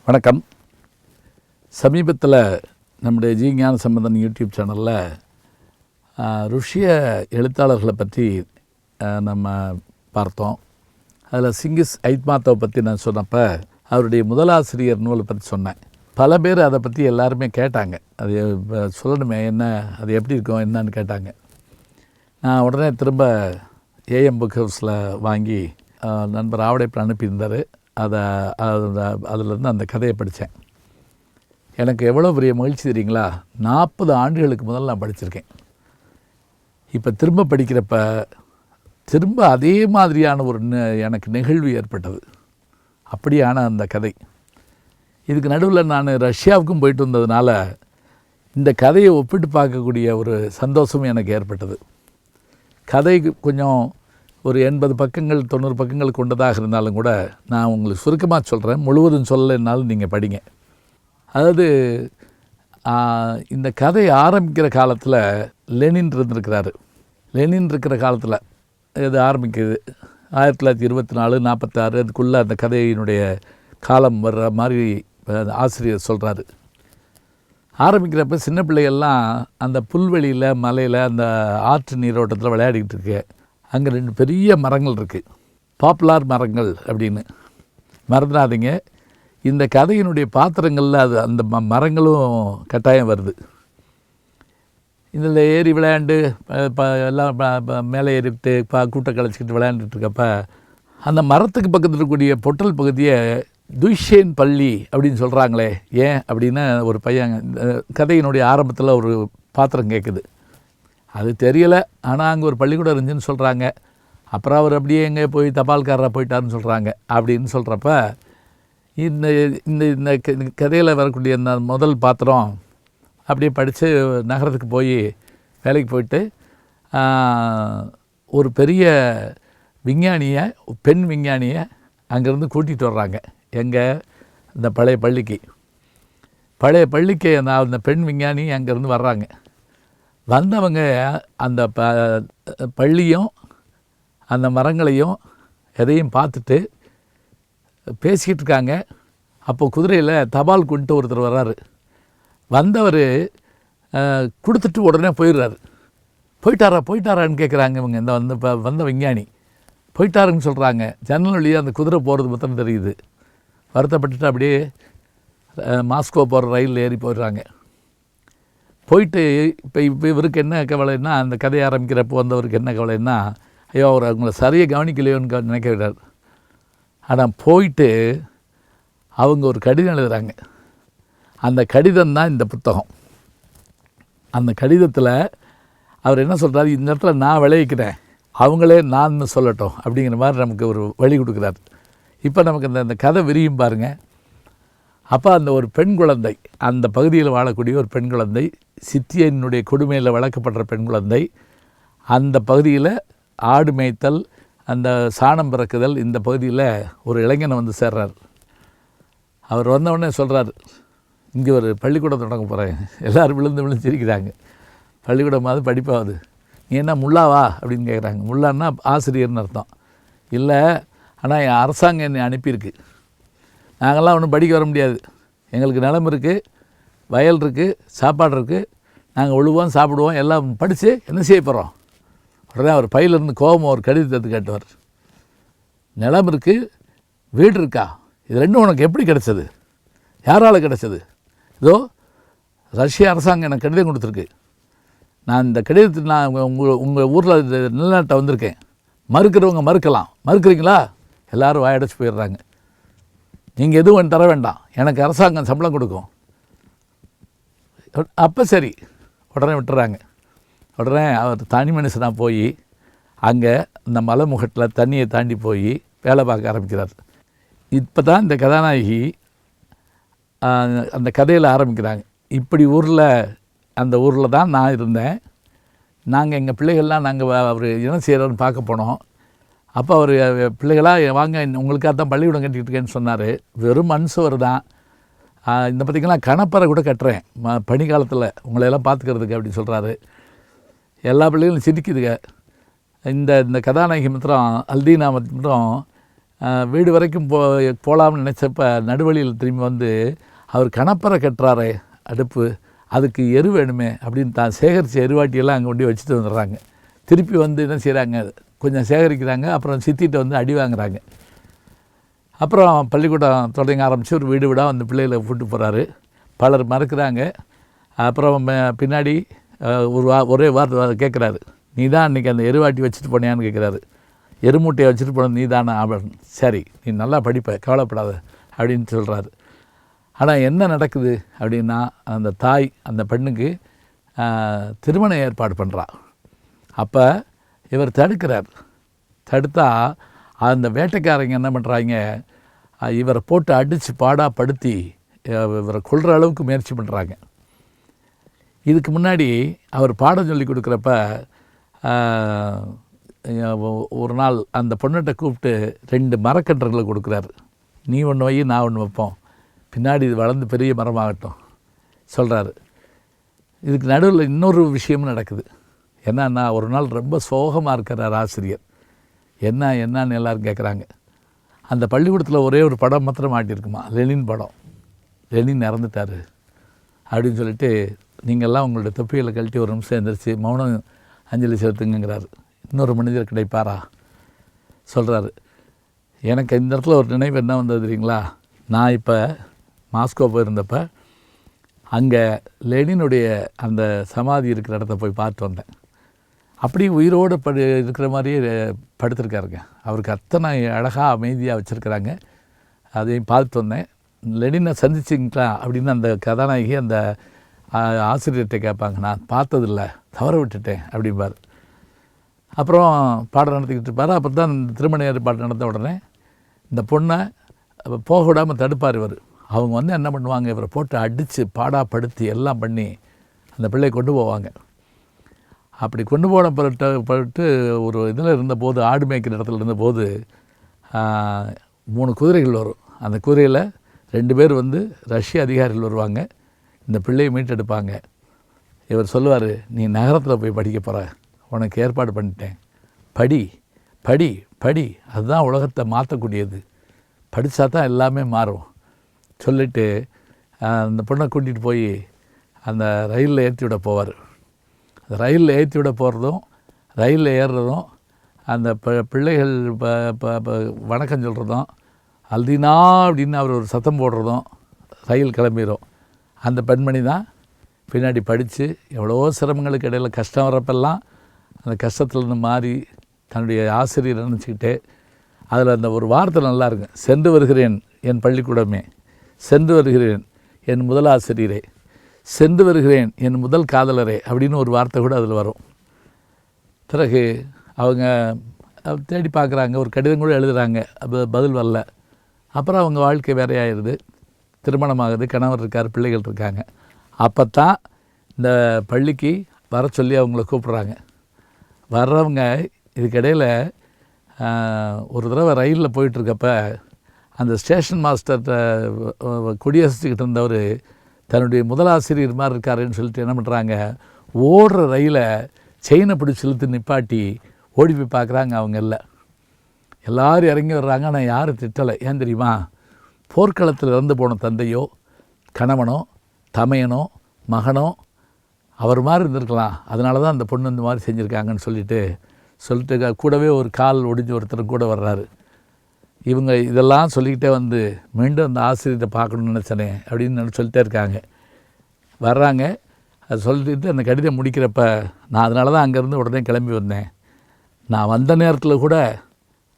வணக்கம். சமீபத்தில் நம்முடைய ஜி ஞானசம்பந்தன் யூடியூப் சேனலில் ருஷ்ய எழுத்தாளர்களை பற்றி நம்ம பார்த்தோம். அதில் சிங்கிஸ் ஐத்மாத்தோவை பற்றி நான் சொன்னப்போ அவருடைய முதலாசிரியர் நூலை பற்றி சொன்னேன். பல பேர் அதை பற்றி எல்லாருமே கேட்டாங்க. அது சொல்லணுமே, என்ன அது எப்படி இருக்கும் என்னன்னு கேட்டாங்க. நான் உடனே திரும்ப ஏஎம் புக் ஹவுஸில் வாங்கி நண்பர் ஆவடைப்பில் அனுப்பியிருந்தார். அதிலேருந்து அந்த கதையை படித்தேன். எனக்கு எவ்வளோ பெரிய மகிழ்ச்சி தெரியுங்களா? 40 ஆண்டுகளுக்கு முதல்ல நான் படிச்சிருக்கேன். இப்போ திரும்ப படிக்கிறப்ப திரும்ப அதே மாதிரியான ஒரு எனக்கு நெகிழ்வு ஏற்பட்டது. அப்படியான அந்த கதை. இதுக்கு நடுவில் நான் ரஷ்யாவுக்கும் போயிட்டு வந்ததுனால இந்த கதையை ஒப்பிட்டு பார்க்கக்கூடிய ஒரு சந்தோஷமும் எனக்கு ஏற்பட்டது. கதை கொஞ்சம் ஒரு 80 பக்கங்கள் 90 பக்கங்கள் கொண்டதாக இருந்தாலும் கூட நான் உங்களுக்கு சுருக்கமாக சொல்கிறேன். முழுவதும் சொல்லலைன்னாலும் நீங்கள் படிங்க. அதாவது இந்த கதை ஆரம்பிக்கிற காலத்தில் லெனின் இருந்திருக்கிறாரு. லெனின் இருக்கிற காலத்தில் இது ஆரம்பிக்குது 1924, 46 அதுக்குள்ளே அந்த கதையினுடைய காலம் வர்ற மாதிரி ஆசிரியர் சொல்கிறாரு. ஆரம்பிக்கிறப்ப சின்ன பிள்ளைகள்லாம் அந்த புல்வெளியில் மலையில் அந்த ஆற்று நீரோட்டத்தில் விளையாடிக்கிட்டு இருக்கு. அங்கே 2 பெரிய மரங்கள் இருக்குது, பாப்புலார் மரங்கள் அப்படின்னு. மறந்துடாதீங்க, இந்த கதையினுடைய பாத்திரங்களில் அது அந்த மரங்களும் கட்டாயம் வருது. இதில் ஏறி விளையாண்டு எல்லாம் மேலே ஏறிட்டு கூட்டை கழிச்சிக்கிட்டு விளையாண்டுட்டு இருக்கப்ப அந்த மரத்துக்கு பக்கத்தில் இருக்கக்கூடிய பொட்டல் பகுதியை துய்ஷேன் பள்ளி அப்படின்னு சொல்கிறாங்களே, ஏன் அப்படின்னு ஒரு பையன் கதையினுடைய ஆரம்பத்தில் ஒரு பாத்திரம் கேட்குது. அது தெரியலை, ஆனால் அங்கே ஒரு பள்ளிக்கூடம் இருந்துச்சுன்னு சொல்கிறாங்க. அப்புறம் அவர் அப்படியே எங்கே போய் தபால்காரராக போயிட்டாருன்னு சொல்கிறாங்க. அப்படின்னு சொல்கிறப்ப இந்த இந்த இந்த கதையில் வரக்கூடிய இந்த முதல் பாத்திரம் அப்படியே படித்து நகரத்துக்கு போய் வேலைக்கு போயிட்டு ஒரு பெரிய விஞ்ஞானியை, பெண் விஞ்ஞானியை அங்கேருந்து கூட்டிகிட்டு வர்றாங்க. எங்கே? இந்த பழைய பள்ளிக்கு அந்த பெண் விஞ்ஞானி அங்கேருந்து வர்றாங்க. வந்தவங்க அந்த பள்ளியும் அந்த மரங்களையும் எதையும் பார்த்துட்டு பேசிக்கிட்டு இருக்காங்க. அப்போ குதிரையில் தபால் கொண்டு ஒருத்தர் வர்றாரு. வந்தவர் கொடுத்துட்டு உடனே போயிடுறாரு. போயிட்டாரான்னு கேட்குறாங்க இவங்க. இந்த வந்த விஞ்ஞானி போயிட்டாருன்னு சொல்கிறாங்க. ஜன்னல் வழியாக அந்த குதிரை போகிறது மொத்தம் தெரியுது. வருத்தப்பட்டுட்டு அப்படியே மாஸ்கோ போகிற ரயிலில் ஏறி போயிடுறாங்க. போயிட்டு இப்போ இவருக்கு என்ன கவலைன்னா, அந்த கதையை ஆரம்பிக்கிறப்போ வந்தவருக்கு என்ன கவலைன்னா, ஐயோ அவர் அவங்கள சரியாக கவனிக்கலையோன்னு நினைக்க விடாது. ஆனால் போயிட்டு அவங்க ஒரு கடிதம் எழுதுகிறாங்க. அந்த கடிதம் தான் இந்த புத்தகம். அந்த கடிதத்தில் அவர் என்ன சொல்கிறாரு, இந்த இடத்துல நான் விளைவிக்கிறேன், அவங்களே நான் சொல்லட்டும் அப்படிங்கிற மாதிரி நமக்கு ஒரு வழி கொடுக்குறாரு. இப்போ நமக்கு அந்த கதை விரியும் பாருங்கள். அப்போ அந்த ஒரு பெண் குழந்தை, அந்த பகுதியில் வாழக்கூடிய ஒரு பெண் குழந்தை, சித்தியனுடைய கொடுமையில் வளர்க்கப்படுற பெண் குழந்தை, அந்த பகுதியில் ஆடு மேய்த்தல், அந்த சாணம் பிறக்குதல், இந்த பகுதியில் ஒரு இளைஞனை வந்து சேர்றார். அவர் வந்தவுடனே சொல்கிறார், இங்கே ஒரு பள்ளிக்கூடம் தொடங்க போகிறேன். எல்லோரும் விழுந்து சிரிக்கிறாங்க. பள்ளிக்கூடமாவது படிப்பாவது, நீ என்ன முல்லாவா அப்படின்னு கேட்குறாங்க. முல்லான்னா ஆசிரியர்னு அர்த்தம். இல்லை, ஆனால் என் அரசாங்கம் என்னை அனுப்பியிருக்கு. நாங்கள்லாம் ஒன்றும் படிக்க வர முடியாது. எங்களுக்கு நிலம் இருக்குது, வயல் இருக்குது, சாப்பாடு இருக்குது, நாங்கள் உழுவோம் சாப்பிடுவோம், எல்லாம் படித்து என்ன செய்ய போகிறோம்? உடனே அவர் பையிலேருந்து கோபம் ஒரு கடிதத்தை கேட்டுவார். நிலம் இருக்குது, வீடு இருக்கா, இது ரெண்டும் உனக்கு எப்படி கிடச்சது? யாரால் கிடச்சது? இதோ ரஷ்ய அரசாங்கம் எனக்கு கடிதம் கொடுத்துருக்கு. நான் இந்த கடிதத்தில் நான் உங்கள் ஊரில் நிலநாட்டை வந்திருக்கேன். மறுக்கிறவங்க மறுக்கலாம், மறுக்கிறீங்களா? எல்லோரும் வாயடைச்சு போயிடுறாங்க. நீங்கள் எதுவும் தர வேண்டாம், எனக்கு அரசாங்கம் சம்பளம் கொடுக்கும். அப்போ சரி, உடனே விட்டுறாங்க. உடனே அவர் தனி மனுஷனாக போய் அங்கே இந்த மலைமுகட்டில் தண்ணியை தாண்டி போய் வேலை பார்க்க ஆரம்பிக்கிறார். இப்போ தான் இந்த கதாநாயகி அந்த கதையில் ஆரம்பிக்கிறாங்க. இப்படி அந்த ஊரில் தான் நான் இருந்தேன். நாங்கள் எங்கள் பிள்ளைகள்லாம் அவர் என்ன செய்கிறாருன்னு பார்க்க போனோம். அப்போ அவர் பிள்ளைகளாக வாங்க, உங்களுக்காக தான் பள்ளிக்கூடம் கட்டிகிட்டு இருக்கேன்னு சொன்னார். வெறும் மண் சுவர் தான். இந்த பார்த்திங்கன்னா கணப்பறை கூட கட்டுறேன் பனி காலத்தில் உங்களையெல்லாம் பார்த்துக்கிறதுக்கு அப்படின்னு சொல்கிறாரு. எல்லா பிள்ளைகளும் சிரிக்குதுங்க. இந்த கதாநாயகி மாத்திரம், அல்தீனா மாத்திரம் வீடு வரைக்கும் போகலாம்னு நினச்சப்ப நடுவழியில் திரும்பி வந்து அவர் கணப்பறை கட்டுறாரே அடுப்பு, அதுக்கு எரு வேணுமே அப்படின்னு தான் சேகரித்த எருவாட்டியெல்லாம் அங்கே கொண்டு வச்சுட்டு வந்துடுறாங்க. திருப்பி வந்து என்ன செய்கிறாங்க, கொஞ்சம் சேகரிக்கிறாங்க, அப்புறம் சித்திட்டு வந்து அடி வாங்குறாங்க. அப்புறம் பள்ளிக்கூடம் தொடங்க ஆரம்பித்து ஒரு வீடு வீடாக வந்து பிள்ளைகளை கூப்பிட்டு போகிறாரு. பலர் மறக்கிறாங்க. அப்புறம் பின்னாடி ஒரே வார்த்தை கேட்குறாரு, நீ தான் அன்றைக்கி அந்த எருவாட்டி வச்சுட்டு போனியான்னு கேட்குறாரு. எருமூட்டையை வச்சுட்டு போனது நீ தானே அப்படின்னு. சரி, நீ நல்லா படிப்ப, கவலைப்படாத அப்படின்னு சொல்கிறாரு. ஆனால் என்ன நடக்குது அப்படின்னா, அந்த தாய் அந்த பெண்ணுக்கு திருமண ஏற்பாடு பண்ணுறா. அப்போ இவர் தடுக்கிறார். தடுத்தா அந்த வேட்டைக்காரங்க என்ன பண்ணுறாங்க, இவரை போட்டு அடித்து பாடாப்படுத்தி இவரை கொல்கிற அளவுக்கு முயற்சி பண்ணுறாங்க. இதுக்கு முன்னாடி அவர் பாடம் சொல்லி கொடுக்குறப்ப ஒரு நாள் அந்த பொண்ணுகிட்ட கூப்பிட்டு 2 மரக்கன்றுகளை கொடுக்குறாரு. நீ ஒன்று வை, நான் ஒன்று வைப்போம், பின்னாடி இது வளர்ந்து பெரிய மரமாகட்டும் சொல்கிறாரு. இதுக்கு நடுவில் இன்னொரு விஷயமும் நடக்குது. என்னன்னா, ஒரு நாள் ரொம்ப சோகமாக இருக்கிறார் ஆசிரியர். என்னன்னு எல்லோரும் கேட்குறாங்க. அந்த பள்ளிக்கூடத்தில் ஒரே ஒரு படம் மாத்திரம் மாட்டியிருக்குமா, லெனின் படம். லெனின் இறந்துட்டார் அப்படின்னு சொல்லிட்டு, நீங்கள்லாம் உங்களுடைய தொப்பிகளை கழட்டி ஒரு நிமிஷம் எழுந்திரிச்சு மௌனம் அஞ்சலி செலுத்துங்கிறாரு. இன்னொரு மனிதர் கிடைப்பாரா சொல்கிறாரு. எனக்கு இந்த இடத்துல ஒரு நினைவு என்ன வந்தது தெரியுங்களா, நான் இப்போ மாஸ்கோ போயிருந்தப்போ அங்கே லெனினுடைய அந்த சமாதி இருக்கிற இடத்த போய் பார்த்து வந்தேன். அப்படி உயிரோடு இருக்கிற மாதிரியே படுத்திருக்காருங்க. அவருக்கு அத்தனை அழகாக அமைதியாக வச்சுருக்கிறாங்க. அதையும் பார்த்து வந்தேன். லெனினை சந்திச்சிங்களா அப்படின்னு அந்த கதாநாயகி அந்த ஆசிரியர்கிட்ட கேட்பாங்க. நான் பார்த்ததில்லை, தவற விட்டுட்டேன் அப்படிம்பார். அப்புறம் பாடம் நடத்திக்கிட்டு இருப்பார். அப்புறம் தான் இந்த திருமண ஏற்பாடு நடந்த உடனே இந்த பொண்ணை போக விடாமல் தடுப்பார் இவர். அவங்க வந்து என்ன பண்ணுவாங்க, இவரை போட்டு அடித்து பாடாப்படுத்தி எல்லாம் பண்ணி அந்த பிள்ளையை கொண்டு போவாங்க. அப்படி கொண்டு போன பட்டு ஒரு இதில் இருந்தபோது, ஆடு மேய்க்கிற இடத்துல இருந்தபோது 3 குதிரைகள் வரும். அந்த குதிரையில் 2 பேர் வந்து ரஷ்ய அதிகாரிகள் வருவாங்க. இந்த பிள்ளையை மீட்டெடுப்பாங்க. இவர் சொல்லுவார், நீ நகரத்தில் போய் படிக்க போகிற, உனக்கு ஏற்பாடு பண்ணிட்டேன், படி படி படி, அதுதான் உலகத்தை மாற்றக்கூடியது, படித்தா தான் எல்லாமே மாறும் சொல்லிவிட்டு அந்த பொண்ணை கூட்டிகிட்டு போய் அந்த ரயிலில் ஏற்றி விட போவார். அந்த ரயிலில் ஏற்றி விட போகிறதும் ரயிலில் ஏறுறதும் அந்த பிள்ளைகள் வணக்கம் சொல்கிறதும் அல்தினா அப்படின்னு அவர் ஒரு சத்தம் போடுறதும் ரயில் கிளம்பிடும். அந்த பெண்மணி தான் பின்னாடி படித்து எவ்வளோ சிரமங்களுக்கு இடையில் கஷ்டம் வரப்பெல்லாம் அந்த கஷ்டத்துலேருந்து மாறி தன்னுடைய ஆசிரியர் நினச்சிக்கிட்டு, அதில் அந்த ஒரு வார்த்தை நல்லா இருக்கு, சென்று வருகிறேன் என் பள்ளிக்கூடமே, சென்று வருகிறேன் என் முதல் ஆசிரியரே, சென்று வருகிறேன் என் முதல் காதலரே அப்படின்னு ஒரு வார்த்தை கூட அதில் வரும். பிறகு அவங்க தேடி பார்க்குறாங்க, ஒரு கடிதம் கூட எழுதுகிறாங்க, பதில் வரல. அப்புறம் அவங்க வாழ்க்கை வேறையாயிருது, திருமணமாகுது, கணவர் இருக்கார், பிள்ளைகள் இருக்காங்க. அப்போ தான் இந்த பள்ளிக்கு வர சொல்லி அவங்கள கூப்பிட்றாங்க. வர்றவங்க இதுக்கிடையில் ஒரு தடவை ரயிலில் போயிட்டுருக்கப்ப அந்த ஸ்டேஷன் மாஸ்டர்கிட்ட குடியரசுக்கிட்டு இருந்தவர் தன்னுடைய முதலாசிரியர் மாதிரி இருக்காருன்னு சொல்லிட்டு என்ன பண்ணுறாங்க, ஓடுற ரயிலை செயினை பிடிச்சி இழுத்து நிப்பாட்டி ஓடி போய் பார்க்குறாங்க. அவங்க எல்லோரும் இறங்கி வர்றாங்க. ஆனால் யாரும் திட்டலை. ஏன் தெரியுமா, போர்க்களத்தில் இறந்து போன தந்தையோ கணவனோ தமையனோ மகனோ அவர் மாதிரி இருந்திருக்கலாம், அதனால தான் அந்த பொண்ணு இந்த மாதிரி செஞ்சுருக்காங்கன்னு சொல்லிட்டு கூடவே ஒரு கால் ஒடிஞ்சு ஒருத்தர் கூட வர்றாரு. இவங்க இதெல்லாம் சொல்லிக்கிட்டே வந்து மீண்டும் அந்த ஆசிரியரை பார்க்கணுன்னு நினச்சனே அப்படின்னு சொல்லிட்டே இருக்காங்க. வர்றாங்க. அது சொல்லிட்டு அந்த கடிதம் முடிக்கிறப்ப, நான் அதனால தான் அங்கேருந்து உடனே கிளம்பி வந்தேன், நான் வந்த நேரத்தில் கூட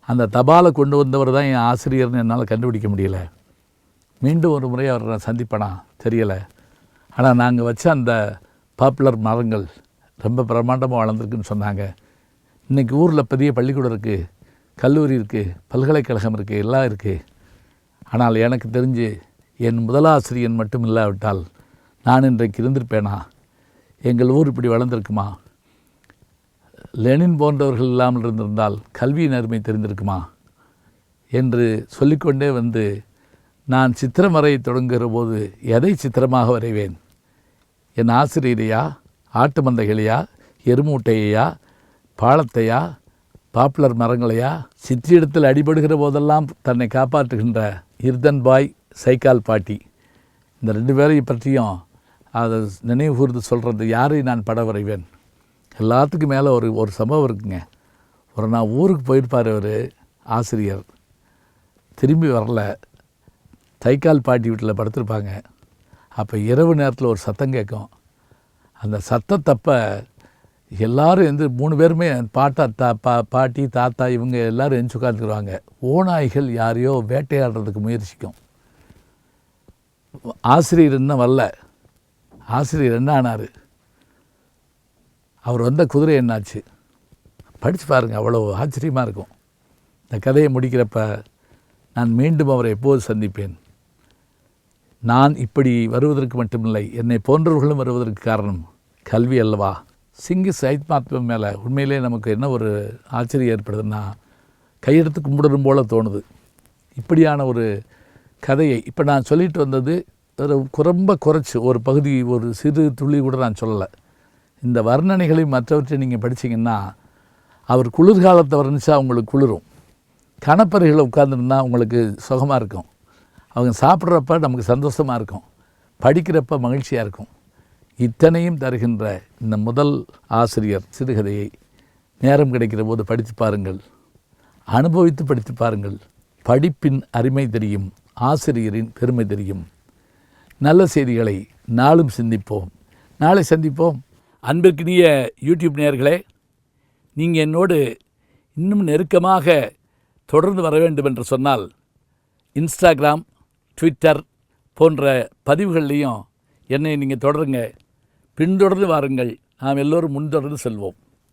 அந்த தபாலை கொண்டு வந்தவர் தான் என் ஆசிரியர்னு என்னால் கண்டுபிடிக்க முடியல. மீண்டும் ஒரு முறை அவரை நான் சந்திப்பேனா தெரியலை. ஆனால் நாங்கள் வச்ச அந்த பாப்புலர் மரங்கள் ரொம்ப பிரமாண்டமாக வளர்ந்துருக்குன்னு சொன்னாங்க. இன்றைக்கி ஊரில் பெரிய பள்ளிக்கூடம் இருக்குது, கல்லூரி இருக்குது, பல்கலைக்கழகம் இருக்குது, எல்லாம் இருக்குது. ஆனால் எனக்கு தெரிஞ்சு என் முதலாசிரியன் மட்டும் இல்லாவிட்டால் நான் இன்றைக்கு இருந்திருப்பேனா, எங்கள் ஊர் இப்படி வளர்ந்துருக்குமா, லெனின் போன்றவர்கள் இல்லாமல் இருந்திருந்தால் கல்வியின் அருமை தெரிந்திருக்குமா என்று சொல்லிக்கொண்டே வந்து, நான் சித்திரம் வரைய தொடங்குகிற போது எதை சித்திரமாக வரைவேன், என் ஆசிரியரையா, ஆட்டு மந்தைகளையா, எருமூட்டையா, பாலத்தையா, பாப்புலர் மரங்களையா? சிற்றிடத்தில் அடிபடுகிற போதெல்லாம் தன்னை காப்பாற்றுகின்ற இர்தன் பாய், சைக்கால் பாட்டி, இந்த 2 பேரையும் பற்றியும் அதை நினைவு கூர்ந்து சொல்கிறது. யாரை நான் படம் வரைவேன்? எல்லாத்துக்கும் மேலே ஒரு சம்பவம் இருக்குங்க. ஒரு நான் ஊருக்கு போயிருப்பார் அவர் ஆசிரியர், திரும்பி வரல. சைக்கால் பாட்டி வீட்டில் படுத்திருப்பாங்க. அப்போ இரவு நேரத்தில் ஒரு சத்தம் கேட்கும். அந்த சத்தத்தப்ப எல்லோரும் 3 பேருமே பாட்டி, தாத்தா இவங்க எல்லோரும் எந்திச்சு உட்காந்துக்குருவாங்க. ஓநாய்கள் யாரையோ வேட்டையாடுறதுக்கு முயற்சிக்கும். ஆசிரியர் இன்னும் வரல. ஆசிரியர் என்ன ஆனார்? அவர் வந்த குதிரை என்னாச்சு? படித்து பாருங்கள், அவ்வளோ ஆச்சரியமாக இருக்கும். இந்த கதையை முடிக்கிறப்ப நான் மீண்டும் அவரை எப்போது சந்திப்பேன்? நான் இப்படி வருவதற்கு மட்டுமில்லை, என்னை போன்றவர்களும் வருவதற்கு காரணம் கல்வி அல்லவா? சிங்கி சைத்மாத்மம் மேலே உண்மையிலே நமக்கு என்ன ஒரு ஆச்சரியம் ஏற்படுதுன்னா, கையெடுத்து கும்பிடணும் போல் தோணுது. இப்படியான ஒரு கதையை இப்போ நான் சொல்லிட்டு வந்தது ரொம்ப குறைச்சி ஒரு பகுதி, ஒரு சிறு துளி கூட நான் சொல்லலை. இந்த வர்ணனைகளையும் மற்றவற்றை நீங்கள் படித்தீங்கன்னா, அவர் குளிர்காலத்தை வர்ணிச்சா உங்களுக்கு குளிரும், கணப்பறைகளை உட்கார்ந்துருந்தா உங்களுக்கு சுகமாக இருக்கும், அவங்க சாப்பிட்றப்ப நமக்கு சந்தோஷமாக இருக்கும், படிக்கிறப்ப மகிழ்ச்சியாக இருக்கும். இத்தனையும் தருகின்ற இந்த முதல் ஆசிரியர் சிறுகதையை நேரம் கிடைக்கிற போது படித்து பாருங்கள், அனுபவித்து படித்து பாருங்கள். படிப்பின் அருமை தெரியும், ஆசிரியரின் பெருமை தெரியும். நல்ல செய்திகளை நாளும் சிந்திப்போம். நாளை சந்திப்போம். அன்பிற்கினிய யூடியூப் நேயர்களே, நீங்கள் என்னோடு இன்னும் நெருக்கமாக தொடர்ந்து வர வேண்டும் என்று சொன்னால் இன்ஸ்டாகிராம், ட்விட்டர் போன்ற பதிவுகள்லையும் என்னை நீங்கள் தொடருங்க. பின்தொடர்ந்து வாருங்கள். நாம் எல்லோரும் முன்தொடர்ந்து செல்வோம்.